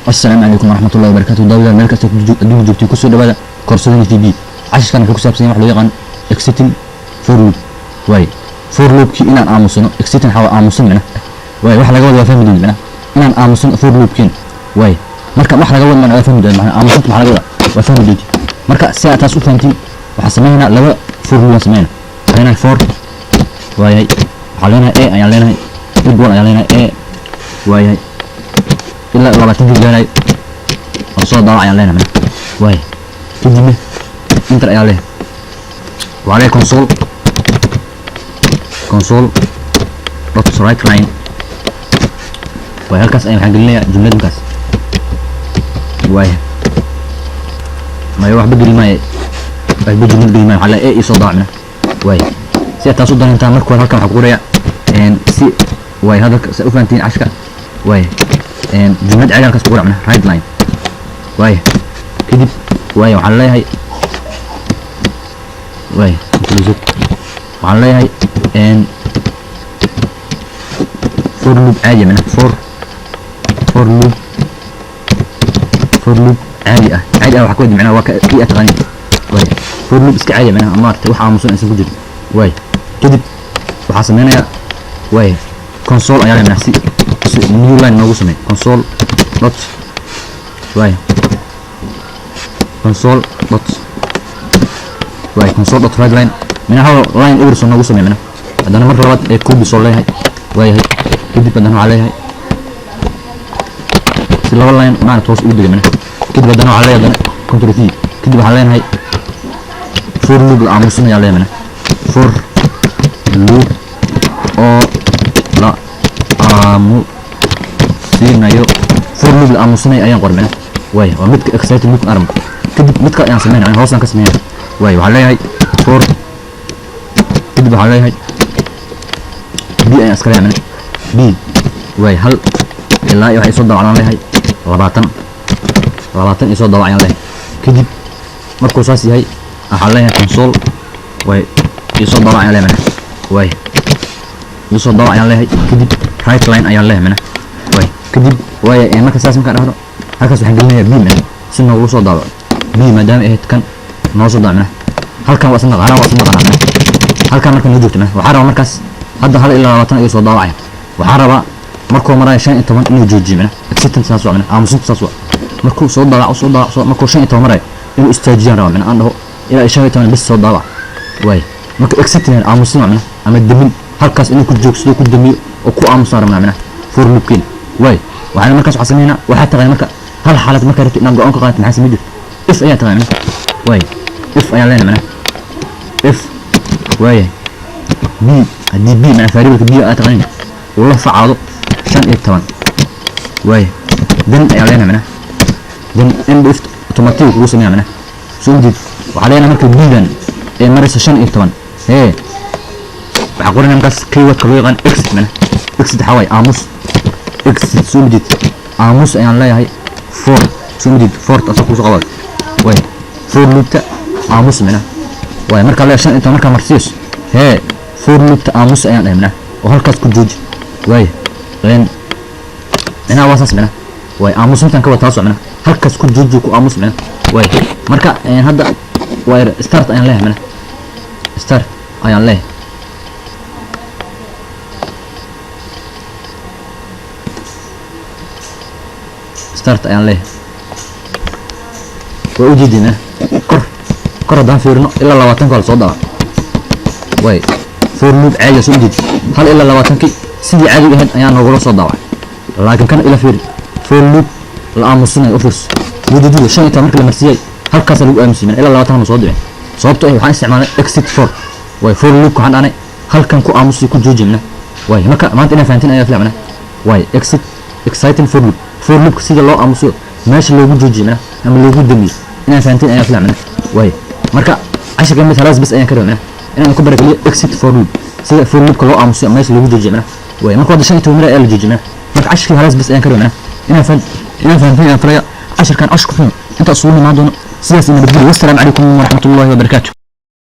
السلام عليكم ورحمة الله وبركاته. دولة ملك الدنيا جبتي كسر دولة كورسات في بي عشان كان كوكساب سنين واحد يقان اكسيتين فور لوب واي فور لوب كي إن آموسنا اكسيتين حوا آموسنا منه واي واحد لقوا وفهم دين منه إن آموسنا فور لوب كين واي مركب واحد لقوا من وفهم دين معنا آموسنا مع لقوا وفهم دين مركب ساعة تاسو فهمتين وحسمينا لو فور لوب سمينا علينا فور واي علينا إيه علينا يقول علينا إيه واي إلا لما تيجي جاي الصوت ضاع علينا منه واي تيجي منه انتر عليه وعليه كونسول دوت رايت لاين وهالكاس أي حاجة لنا جملة مكاس واي ما يروح بدري ما بدري ما على إيه يصوت ضاع منه واي سيأتي صوت ضاع انت مركو هالكام حقوريا إن سي واي هذا سأفنتين عشكا واي جملة عيال كاس بقول منها رايت لاين واي كذب واي وعليها هي واي وعليها هي ان فور لوب عادي منها فور لوب عادي عادي وحكوا دي معناها وكي اتغني واي فور لوب اسك عادي منها امارته waxa aamusan insan ku jiro واي كذب waxa sameynaya واي كونسول ayaa la nafsi new line noogu samey console dot واي console dot right line من هذا line اورسون noogu samey mana hadana mar labaad ee koobi soo leeyahay واي kadib badana عليها si laba line ma toos u dhigay mana kadib badana عليها hadana control v kadib waxa leenahay for loop aamusan ayaa leeyahay mana for loop oo la aamu سينايو فور لوب الأموسني أيام قرمنا واي ومتك إكسايت ممكن أرم كده متك يعني سمعنا عن هوسنا كسمعنا واي وعليه هاي فور كده وعليه هاي بي أي أسكري عمنا بي واي هل إلا يوحي يصدر على عليه هاي رباطن يصدر على عليه كده مركو ساسي هاي أحليها كونسول واي يصدر على عليه منه واي يصدر على عليه كده رايت لاين أيام عليه منه واي كدب واي يعني marka saas marka dhahdo halkaas waxaan gelinayaa b man si noogu soo daawo b maadaama ay kan noo soo daamina halkan waa sanad qanaa halkan marka noo joogto waxaan rabaa markaas hadda hal ilaa 20 ay soo daawacay waxaan rabaa markuu maray 15 inuu joojiyo acceptance saas waa aamusinta saas waa markuu soo daawaco markuu 15 maray inuu istaajiyaan rabaa aan dhaho ilaa 15 bis soo daawac waay marka acceptance aamusin ama damin halkaas inuu ku joogsado ku damiyo oo ku aamusan rabaa for loopkin واي وعلى مركز حسمينا وحتى غير مركز هل حالة مركز نام قاونك قاعد محاسب ميدر اف ايا تغير واي اف ايا لنا منه اف واي بي دي بي مع فريق بي ايا تغير والله فعاله شان ايه طبعا واي دن ايا لنا منه دن ام بي اف اوتوماتيك وسمينا منه شو جديد وعلينا مركز بي دن ايه مرس شان ايه طبعا ايه عقولنا مركز كيوت كلويغان اكس منه اكس حواي اموس اكس سومديت اموس ايان لهي فور سومديت فورت اسكو سو قبل واي فور لوبتا اموس منه واي marka la shan inta marka marsiis he فور لوبتا اموس ايان dhahna oo halkaas ku jooji waay leen ina waasas منه waay اموس intan ka wata socna halkaas ku jooji ku اموس منه waay marka hadda waay start ayan leeyahay منه start ayan leeyahay start ayaan leeyahay waa u jeedina kor haddaan fiirino ilaa 20 kala soo dhawa way for loop caadi soo jeed hal ilaa 20 sidii caadi ahayd ayaan nogula soo dhawa laakiin kan ila fiir for loop la aamusinayo office wadidu shan inta markii la marsiyay halkaas lagu aamusiin ilaa 20 soo dhicin sababtoo ah waxaan isticmaalay exit for way for loop waxaan aanay halkan ku aamusi ku joojina way marka maanta inaan fahantin ayaa fiicna way exit exciting for loop for loop sida loo aamuso meesha loogu joojiyay ama loogu damiyo inaan fahantin ayaa fiicna way marka ashaka mid halaas bas ayaan ka rabnaa inaan ku barakaliyo exit for loop sida for loop loo aamuso meesha loogu joojiyay way marka wada 15 mara la joojiyay marka ashaka halaas bas ayaan ka rabnaa inaan fahantin ayaan faraya ashkan ashku inta soo nimaadoono sidaas inuu bedelo. Wassalaamu calaykum wa rahmatullahi wa barakaatuh.